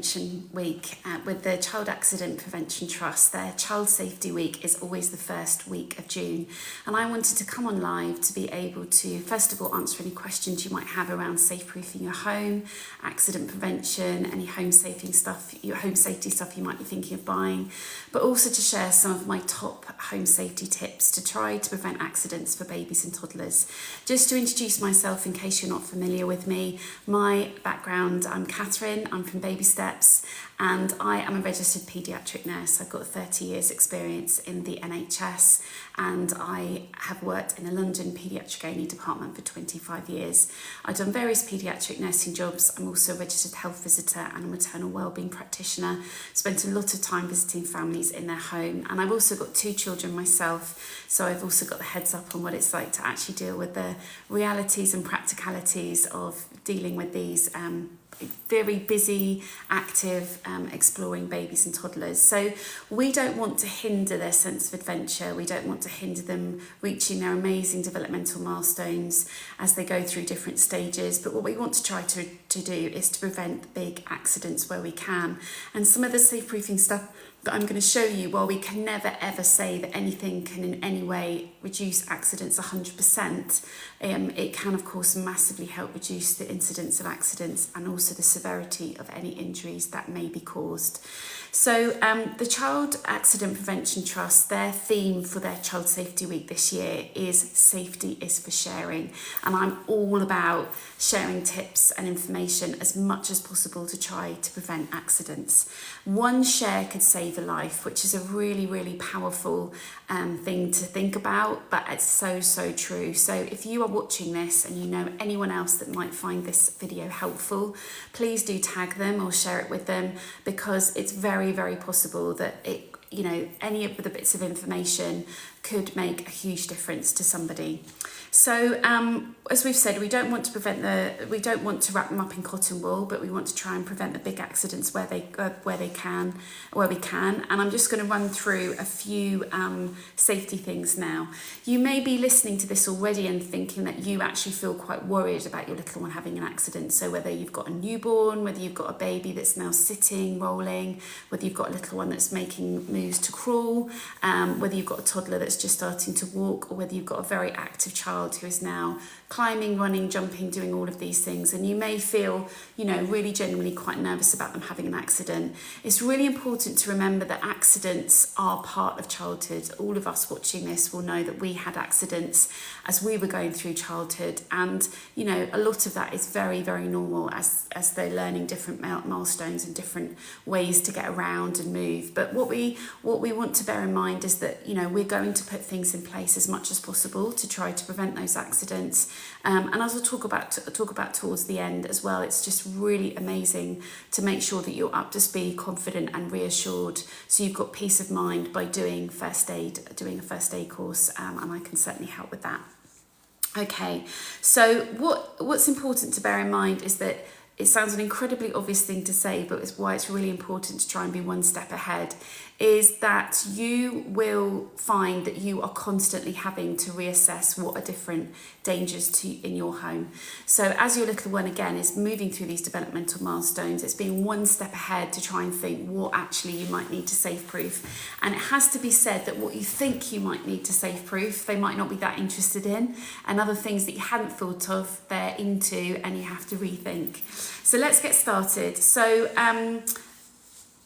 Prevention Week with the Child Accident Prevention Trust. Their Child Safety Week is always the first week of June, and I wanted to come on live to be able to first of all answer any questions you might have around safe-proofing your home, accident prevention, any home safety stuff you might be thinking of buying, but also to share some of my top home safety tips to try to prevent accidents for babies and toddlers. Just to introduce myself in case you're not familiar with me, my background, I'm Catherine, I'm from Baby Steps, and I am a registered paediatric nurse. I've got 30 years experience in the NHS, and I have worked in a London paediatric A&E department for 25 years. I've done various paediatric nursing jobs. I'm also a registered health visitor and a maternal wellbeing practitioner. Spent a lot of time visiting families in their home, and I've also got 2 children myself, so I've also got the heads up on what it's like to actually deal with the realities and practicalities of dealing with these very busy, active, exploring babies and toddlers. So we don't want to hinder their sense of adventure. We don't want to hinder them reaching their amazing developmental milestones as they go through different stages. But what we want to try to do is to prevent big accidents where we can. And some of the safe-proofing stuff that I'm going to show you, while we can never ever say that anything can in any way reduce accidents 100%, it can of course massively help reduce the incidence of accidents and also the severity of any injuries that may be caused. So the Child Accident Prevention Trust, their theme for their Child Safety Week this year is Safety is for Sharing, and I'm all about sharing tips and information as much as possible to try to prevent accidents. One share could save a life, which is a really, really powerful thing to think about, but it's so true. So if you are watching this and you know anyone else that might find this video helpful, please do tag them or share it with them, because it's very possible that any of the bits of information could make a huge difference to somebody. So as we've said, we don't want to wrap them up in cotton wool, but we want to try and prevent the big accidents where we can. And I'm just going to run through a few safety things now. You may be listening to this already and thinking that you actually feel quite worried about your little one having an accident. So whether you've got a newborn, whether you've got a baby that's now sitting, rolling, whether you've got a little one that's making moves to crawl, whether you've got a toddler that's just starting to walk, or whether you've got a very active child who is now climbing, running, jumping, doing all of these things, and you may feel, really genuinely quite nervous about them having an accident. It's really important to remember that accidents are part of childhood. All of us watching this will know that we had accidents as we were going through childhood, and a lot of that is very normal as they're learning different milestones and different ways to get around and move. But what we want to bear in mind is that we're going to put things in place as much as possible to try to prevent those accidents. And as I'll talk about towards the end as well, it's just really amazing to make sure that you're up to speed, confident and reassured, so you've got peace of mind by doing a first aid course, and I can certainly help with that. Okay, so what's important to bear in mind is that it sounds an incredibly obvious thing to say, but it's why it's really important to try and be one step ahead, is that you will find that you are constantly having to reassess what are different dangers in your home. So as your little one, again, is moving through these developmental milestones, it's being one step ahead to try and think what actually you might need to safe-proof. And it has to be said that what you think you might need to safe-proof, they might not be that interested in, and other things that you hadn't thought of, they're into, and you have to rethink. So let's get started. So,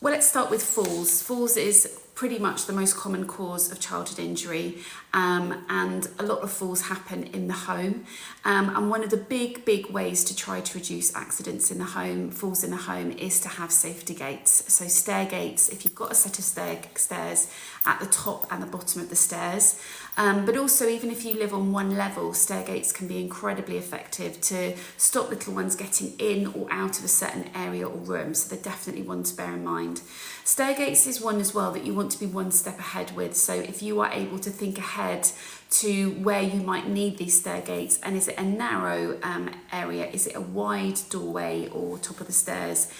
let's start with falls. Falls is pretty much the most common cause of childhood injury, and a lot of falls happen in the home. And one of the big ways to try to reduce accidents in the home, falls in the home, is to have safety gates. So stair gates, if you've got a set of stairs at the top and the bottom of the stairs. But also, even if you live on one level, stair gates can be incredibly effective to stop little ones getting in or out of a certain area or room. So they're definitely one to bear in mind. Stair gates is one as well that you want to be one step ahead with. So if you are able to think ahead to where you might need these stair gates, and is it a narrow area, is it a wide doorway or top of the stairs,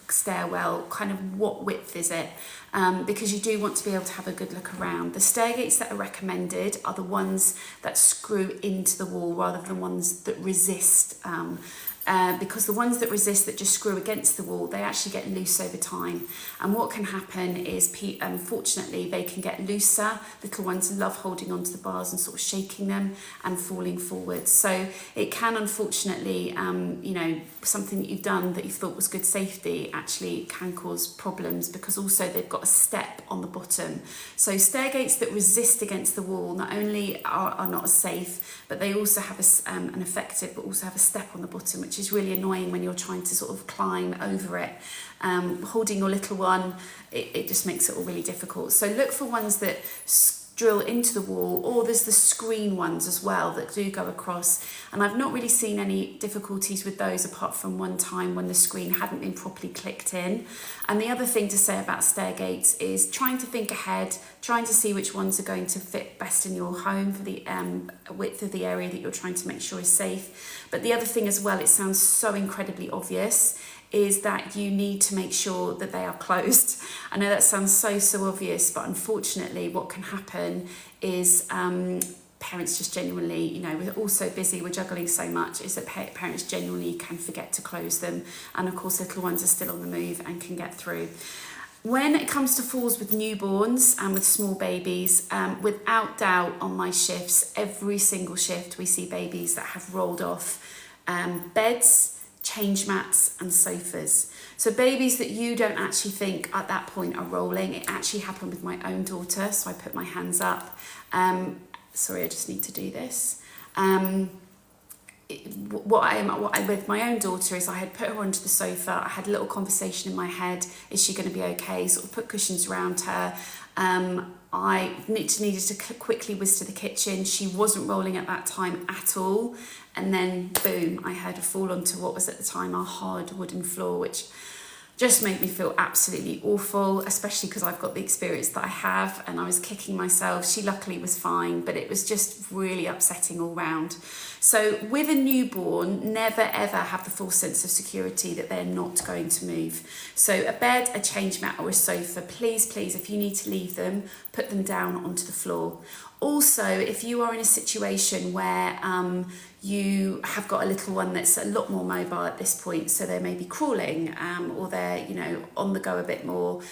stairwell, kind of what width is it? Because you do want to be able to have a good look around. The stair gates that are recommended are the ones that screw into the wall rather than ones that resist because the ones that resist, that just screw against the wall, they actually get loose over time. And what can happen is, unfortunately, they can get looser. Little ones love holding onto the bars and sort of shaking them and falling forward. So it can, unfortunately, you know, something that you've done that you thought was good safety actually can cause problems, because also they've got a step on the bottom. So stair gates that resist against the wall not only are not as safe, but they also have an effective, but also have a step on the bottom, which is really annoying when you're trying to sort of climb over it. Holding your little one, it just makes it all really difficult. So look for ones that drill into the wall, or there's the screen ones as well that do go across, and I've not really seen any difficulties with those, apart from one time when the screen hadn't been properly clicked in. And the other thing to say about stair gates is trying to think ahead, trying to see which ones are going to fit best in your home for the width of the area that you're trying to make sure is safe. But the other thing as well, it sounds so incredibly obvious, is that you need to make sure that they are closed. I know that sounds so obvious, but unfortunately what can happen is parents just genuinely, you know, we're all so busy, we're juggling so much, is that parents genuinely can forget to close them. And of course little ones are still on the move and can get through. When it comes to falls with newborns and with small babies, without doubt on my shifts, every single shift we see babies that have rolled off beds, change mats and sofas. So babies that you don't actually think at that point are rolling. It actually happened with my own daughter, so I put my hands up. Sorry, I just need to do this. What I with my own daughter is I had put her onto the sofa. I had a little conversation in my head. Is she going to be okay? Sort of put cushions around her. I needed to quickly whiz to the kitchen. She wasn't rolling at that time at all. And then, boom, I heard her fall onto what was at the time our hard wooden floor, which just made me feel absolutely awful, especially because I've got the experience that I have, and I was kicking myself. She luckily was fine, but it was just really upsetting all round. So with a newborn, never ever have the full sense of security that they're not going to move. So a bed, a change mat or a sofa, please, if you need to leave them, put them down onto the floor. Also, if you are in a situation where you have got a little one that's a lot more mobile at this point, so they may be crawling or they're, you know, on the go a bit more,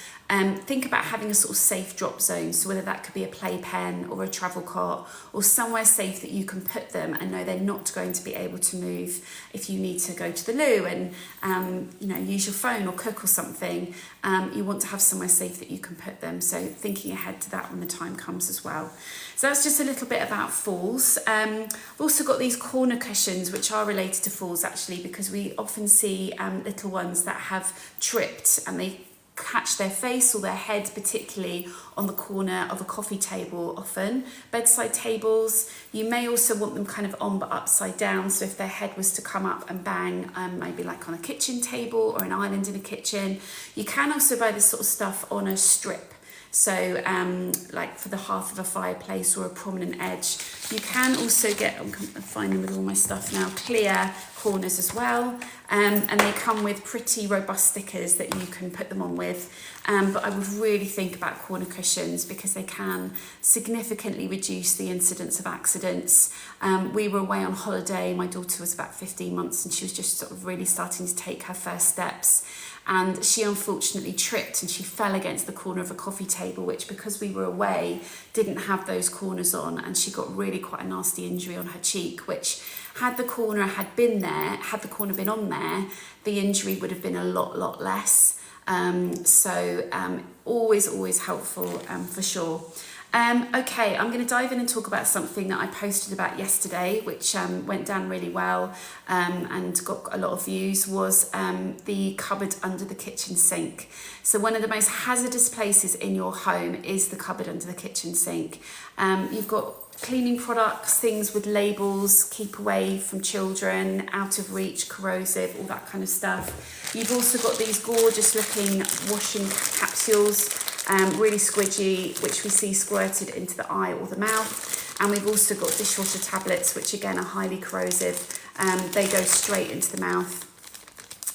think about having a sort of safe drop zone. So whether that could be a playpen or a travel cart or somewhere safe that you can put them and know they're not going to be able to move. If you need to go to the loo and you know, use your phone or cook or something, you want to have somewhere safe that you can put them. So thinking ahead to that when the time comes as well. So that's just a little bit about falls. We've also got these corner cushions which are related to falls actually, because we often see little ones that have tripped and they catch their face or their head particularly on the corner of a coffee table often. Bedside tables, you may also want them kind of on but upside down, so if their head was to come up and bang, maybe like on a kitchen table or an island in a kitchen. You can also buy this sort of stuff on a strip. So like for the hearth of a fireplace or a prominent edge. You can also get, I'm finding with all my stuff now, clear corners as well. And they come with pretty robust stickers that you can put them on with. But I would really think about corner cushions because they can significantly reduce the incidence of accidents. We were away on holiday. My daughter was about 15 months and she was just sort of really starting to take her first steps. And she unfortunately tripped and she fell against the corner of a coffee table, which because we were away didn't have those corners on, and she got really quite a nasty injury on her cheek, which had the corner been on there, the injury would have been a lot less. Always helpful for sure. Okay, I'm going to dive in and talk about something that I posted about yesterday, which went down really well and got a lot of views, was the cupboard under the kitchen sink. So one of the most hazardous places in your home is the cupboard under the kitchen sink. You've got cleaning products, things with labels, keep away from children, out of reach, corrosive, all that kind of stuff. You've also got these gorgeous looking washing capsules, really squidgy, which we see squirted into the eye or the mouth. And we've also got dishwasher tablets, which again are highly corrosive. They go straight into the mouth.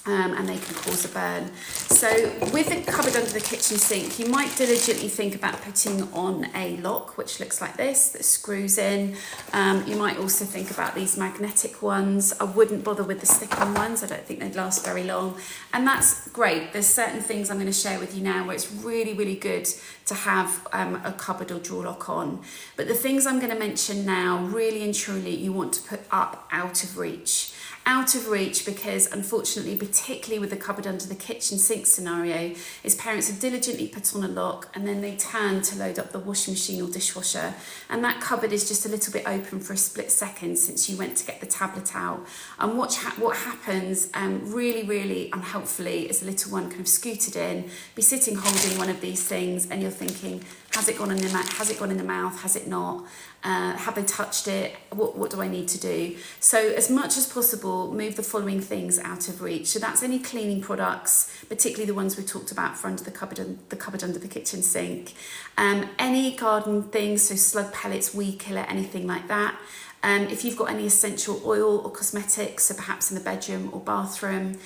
and they can cause a burn. So with the cupboard under the kitchen sink, you might diligently think about putting on a lock, which looks like this, that screws in. You might also think about these magnetic ones. I wouldn't bother with the stick-on ones. I don't think they'd last very long. And that's great. There's certain things I'm going to share with you now where it's really, really good to have a cupboard or drawer lock on. But the things I'm going to mention now, really and truly, you want to put up out of reach. Out of reach because unfortunately, particularly with the cupboard under the kitchen sink scenario, is parents have diligently put on a lock and then they turn to load up the washing machine or dishwasher, and that cupboard is just a little bit open for a split second since you went to get the tablet out. And what happens really, really unhelpfully is the little one kind of scooted in, be sitting holding one of these things, and you're thinking, has it gone in the mouth? Has it gone in the mouth? Has it not? Have they touched it? What do I need to do? So as much as possible, move the following things out of reach. So that's any cleaning products, particularly the ones we talked about for under the cupboard under the kitchen sink. Any garden things, so slug pellets, weed killer, anything like that. If you've got any essential oil or cosmetics, so perhaps in the bedroom or bathroom.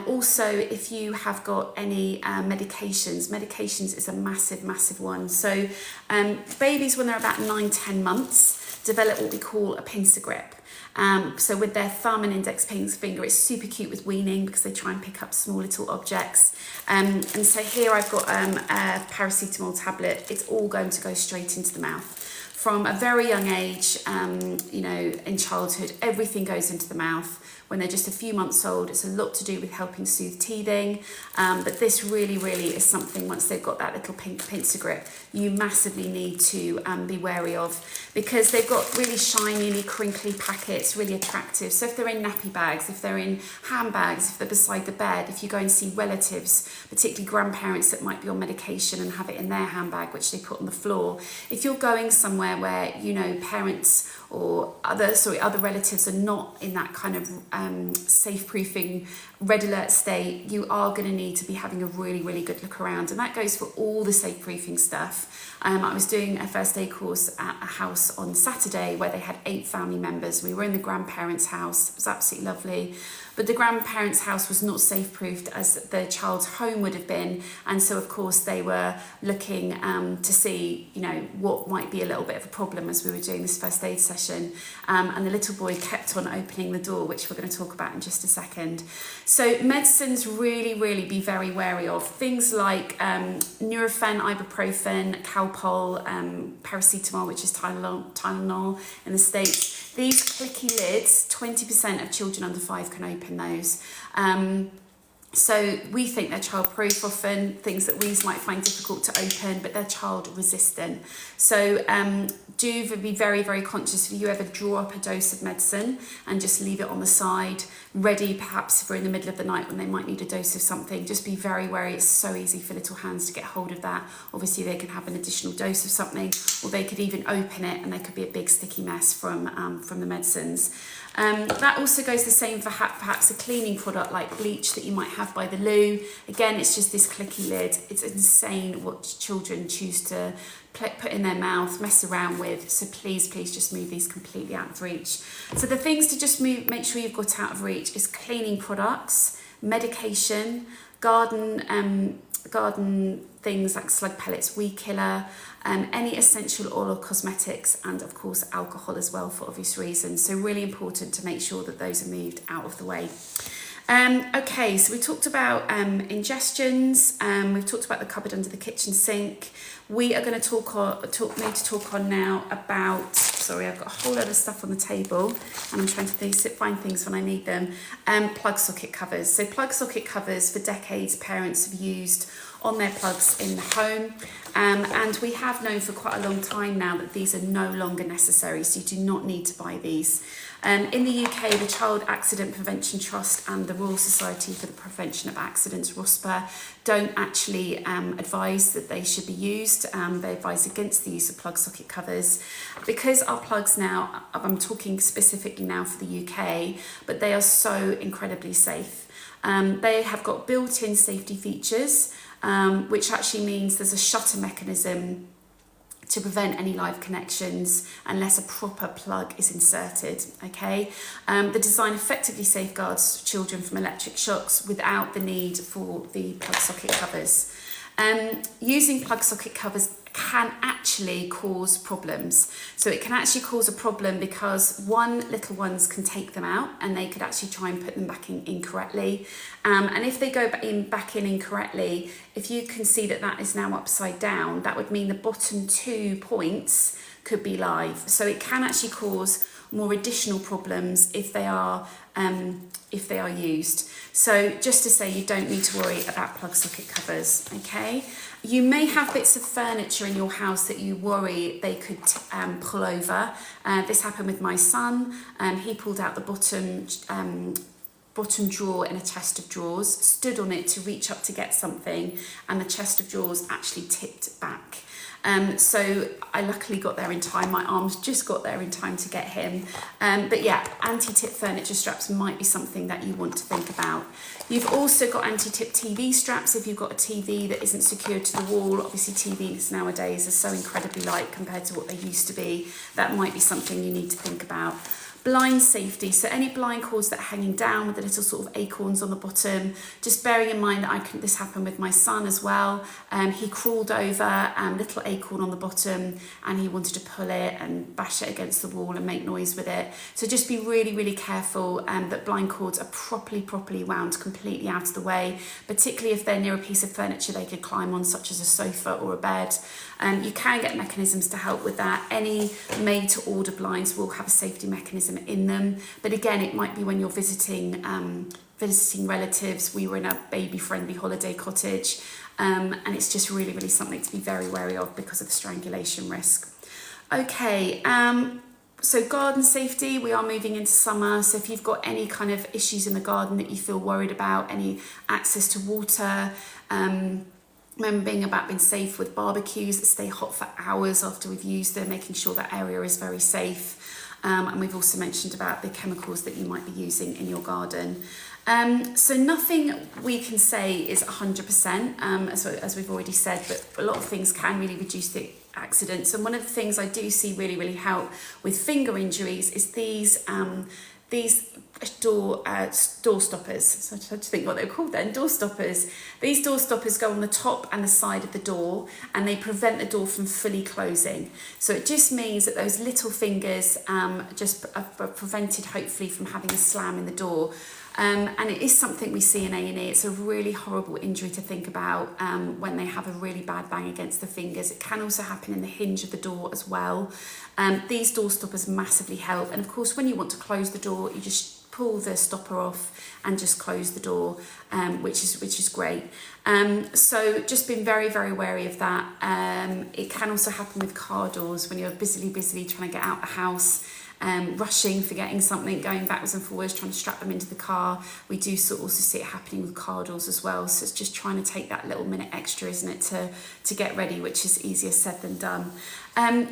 Also, if you have got any medications is a massive, massive one. So babies, when they're about 9-10 months, develop what we call a pincer grip. So with their thumb and index finger, it's super cute with weaning because they try and pick up small little objects. And so here I've got a paracetamol tablet. It's all going to go straight into the mouth. From a very young age, in childhood, everything goes into the mouth. When they're just a few months old, it's a lot to do with helping soothe teething. But this really, really is something, once they've got that little pink pincer grip, you massively need to be wary of, because they've got really shiny, crinkly packets, really attractive. So if they're in nappy bags, if they're in handbags, if they're beside the bed, if you go and see relatives, particularly grandparents that might be on medication and have it in their handbag, which they put on the floor. If you're going somewhere where, parents or other relatives are not in that kind of safe-proofing, red alert state, you are going to need to be having a really, really good look around. And that goes for all the safe-proofing stuff. I was doing a first aid course at a house on Saturday where they had 8 family members. We were in the grandparents' house. It was absolutely lovely. But the grandparents' house was not safe-proofed as the child's home would have been. And so, of course, they were looking to see, what might be a little bit of a problem as we were doing this first aid session. And the little boy kept on opening the door, which we're going to talk about in just a second. So medicines, really, really be very wary of. Things like Nurofen, ibuprofen, Calpol, paracetamol, which is Tylenol in the States. These clicky lids, 20% of children under 5 can open those. So we think they're child-proof often, things that we might find difficult to open, but they're child-resistant. So do be very, very conscious if you ever draw up a dose of medicine and just leave it on the side, ready perhaps for in the middle of the night when they might need a dose of something. Just be very wary. It's so easy for little hands to get hold of that. Obviously, they can have an additional dose of something, or they could even open it and there could be a big sticky mess from the medicines. That also goes the same for perhaps a cleaning product like bleach that you might have by the loo. Again, it's just this clicky lid. It's insane what children choose to put in their mouth, mess around with. So please just move these completely out of reach. So the things to just make sure you've got out of reach is cleaning products, medication, garden things like slug pellets, weed killer, any essential oil or cosmetics, and of course alcohol as well for obvious reasons. So really important to make sure that those are moved out of the way. Okay, so we talked about ingestions, we've talked about the cupboard under the kitchen sink. We are going to talk on now about, sorry, I've got a whole load of stuff on the table and I'm trying to find things when I need them. Plug socket covers. So plug socket covers, for decades parents have used on their plugs in the home, and we have known for quite a long time now that these are no longer necessary, so you do not need to buy these. In the UK, the Child Accident Prevention Trust and the Royal Society for the Prevention of Accidents, ROSPA, don't actually advise that they should be used. They advise against the use of plug socket covers. Because our plugs now, I'm talking specifically now for the UK, but they are so incredibly safe. They have got built-in safety features, which actually means there's a shutter mechanism to prevent any live connections unless a proper plug is inserted, okay? The design effectively safeguards children from electric shocks without the need for the plug socket covers. Using plug socket covers can actually cause problems. So it can actually cause a problem because little ones can take them out and they could actually try and put them back in incorrectly. And if they go back in incorrectly, if you can see that is now upside down, that would mean the bottom 2 points could be live. So it can actually cause more additional problems if they are used. So just to say, you don't need to worry about plug socket covers, okay? You may have bits of furniture in your house that you worry they could pull over. This happened with my son. He pulled out the bottom drawer in a chest of drawers, stood on it to reach up to get something, and the chest of drawers actually tipped back. So I luckily got there in time. My arms just got there in time to get him. But yeah, anti-tip furniture straps might be something that you want to think about. You've also got anti-tip TV straps if you've got a TV that isn't secured to the wall. Obviously TVs nowadays are so incredibly light compared to what they used to be. That might be something you need to think about. Blind safety, so any blind cords that are hanging down with the little sort of acorns on the bottom, just bearing in mind that this happened with my son as well. He crawled over little acorn on the bottom and he wanted to pull it and bash it against the wall and make noise with it. So just be really, really careful that blind cords are properly wound completely out of the way, particularly if they're near a piece of furniture they could climb on, such as a sofa or a bed. You can get mechanisms to help with that. Any made-to-order blinds will have a safety mechanism in them, but again, it might be when you're visiting relatives. We were in a baby-friendly holiday cottage, and it's just really, really something to be very wary of because of the strangulation risk. Okay, so garden safety, we are moving into summer, so if you've got any kind of issues in the garden that you feel worried about, any access to water, remembering about being safe with barbecues that stay hot for hours after we've used them, making sure that area is very safe. And we've also mentioned about the chemicals that you might be using in your garden. So nothing we can say is 100%, as we've already said, but a lot of things can really reduce the accidents. And one of the things I do see really help with finger injuries is these door stoppers. So I tried to think what they're called then, door stoppers. These door stoppers go on the top and the side of the door and they prevent the door from fully closing. So it just means that those little fingers just are prevented hopefully from having a slam in the door. And it is something we see in A&E. It's a really horrible injury to think about when they have a really bad bang against the fingers. It can also happen in the hinge of the door as well. These door stoppers massively help. And of course, when you want to close the door, you just pull the stopper off and just close the door, which is great. So just being very wary of that. It can also happen with car doors when you're busy trying to get out the house. Rushing, forgetting something, going backwards and forwards, trying to strap them into the car. We do also see it happening with car doors as well. So it's just trying to take that little minute extra, isn't it, to get ready, which is easier said than done.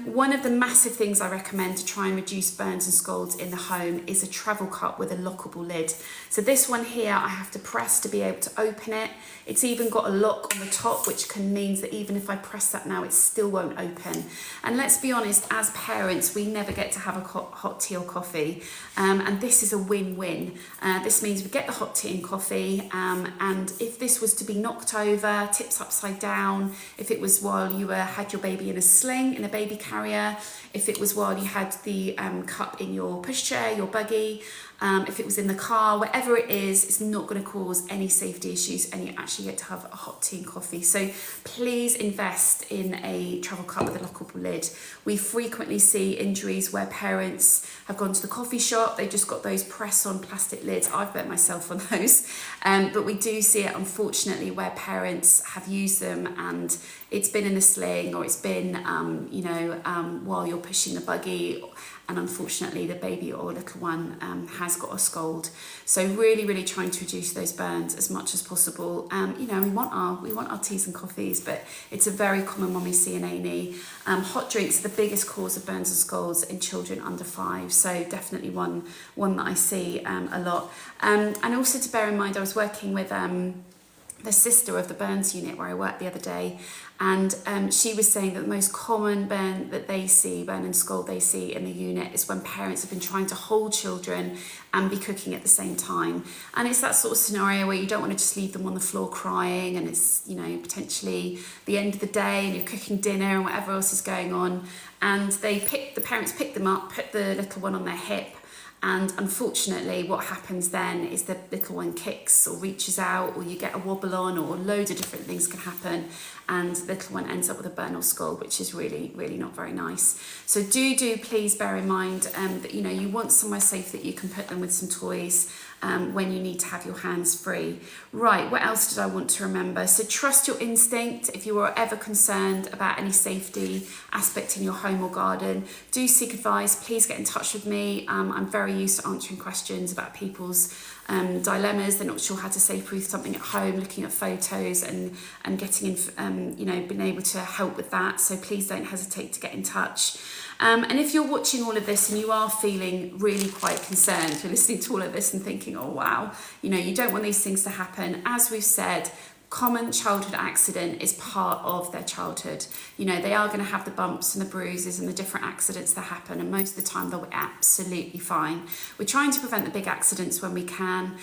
One of the massive things I recommend to try and reduce burns and scalds in the home is a travel cup with a lockable lid. So this one here, I have to press to be able to open it. It's even got a lock on the top, which means that even if I press that now, it still won't open. And let's be honest, as parents, we never get to have a hot tea or coffee. And this is a win-win. This means we get the hot tea and coffee. And if this was to be knocked over, tips upside down, if it was while you had your baby in a sling, in a baby carrier, if it was while you had the cup in your pushchair, your buggy, if it was in the car, whatever it is, it's not going to cause any safety issues and you actually get to have a hot tea and coffee. So please invest in a travel cup with a lockable lid. We frequently see injuries where parents have gone to the coffee shop, they just got those press-on plastic lids. I've burnt myself on those, but we do see it unfortunately where parents have used them and it's been in a sling or it's been, while you're pushing the buggy, and unfortunately the baby or little one has got a scald. So really trying to reduce those burns as much as possible. We want our teas and coffees, but it's a very common one we see in A&E. Hot drinks are the biggest cause of burns and scalds in children under 5, so definitely one that I see a lot. And also to bear in mind, I was working with the sister of the burns unit where I worked the other day, and she was saying that the most common burn that they see, burn and scald they see in the unit, is when parents have been trying to hold children and be cooking at the same time. And it's that sort of scenario where you don't want to just leave them on the floor crying, and it's, you know, potentially the end of the day and you're cooking dinner and whatever else is going on, and the parents pick them up, put the little one on their hip, and unfortunately what happens then is the little one kicks or reaches out, or you get a wobble on, or loads of different things can happen, and the little one ends up with a burn or scald, which is really, really not very nice. So do please bear in mind that, you know, you want somewhere safe that you can put them with some toys when you need to have your hands free. Right, what else did I want to remember? So trust your instinct. If you are ever concerned about any safety aspect in your home or garden, do seek advice. Please get in touch with me. I'm very used to answering questions about people's dilemmas. They're not sure how to safe-proof something at home, looking at photos and getting you know, being able to help with that. So please don't hesitate to get in touch. And if you're watching all of this and you are feeling really quite concerned, you're listening to all of this and thinking, oh wow, you know, you don't want these things to happen. As we've said, common childhood accident is part of their childhood. You know, they are going to have the bumps and the bruises and the different accidents that happen, and most of the time they'll be absolutely fine. We're trying to prevent the big accidents when we can.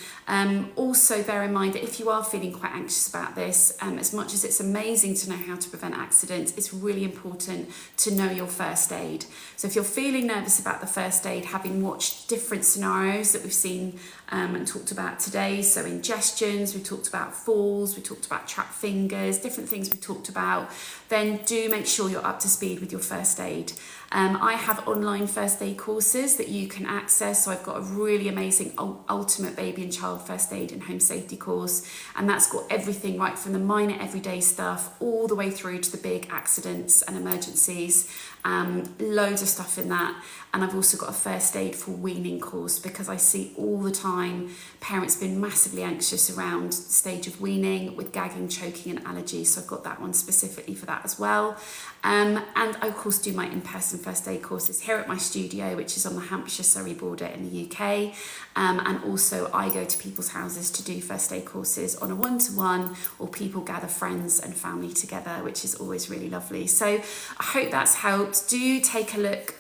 Also bear in mind that if you are feeling quite anxious about this, as much as it's amazing to know how to prevent accidents, it's really important to know your first aid. So if you're feeling nervous about the first aid, having watched different scenarios that we've seen and talked about today, so ingestions, we talked about falls, we talked about trapped fingers, different things we talked about, then do make sure you're up to speed with your first aid. I have online first aid courses that you can access. So I've got a really amazing ultimate baby and child first aid and home safety course, and that's got everything right from the minor everyday stuff all the way through to the big accidents and emergencies. Loads of stuff in that. And I've also got a first aid for weaning course, because I see all the time parents being massively anxious around the stage of weaning with gagging, choking and allergies. So I've got that one specifically for that as well. And I of course do my in-person first aid courses here at my studio, which is on the Hampshire-Surrey border in the UK. And also I go to people's houses to do first aid courses on a one-to-one, or people gather friends and family together, which is always really lovely. So I hope that's helped. Do take a look,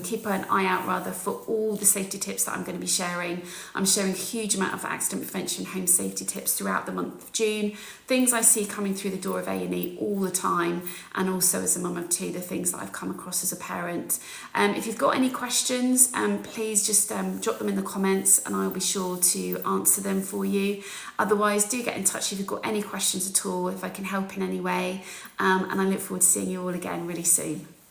keep an eye out rather for all the safety tips that I'm going to be sharing. I'm sharing a huge amount of accident prevention home safety tips throughout the month of June, things I see coming through the door of A&E all the time, and also as a mum of two, the things that I've come across as a parent. If you've got any questions, please just drop them in the comments and I'll be sure to answer them for you. Otherwise, do get in touch if you've got any questions at all, if I can help in any way, and I look forward to seeing you all again really soon.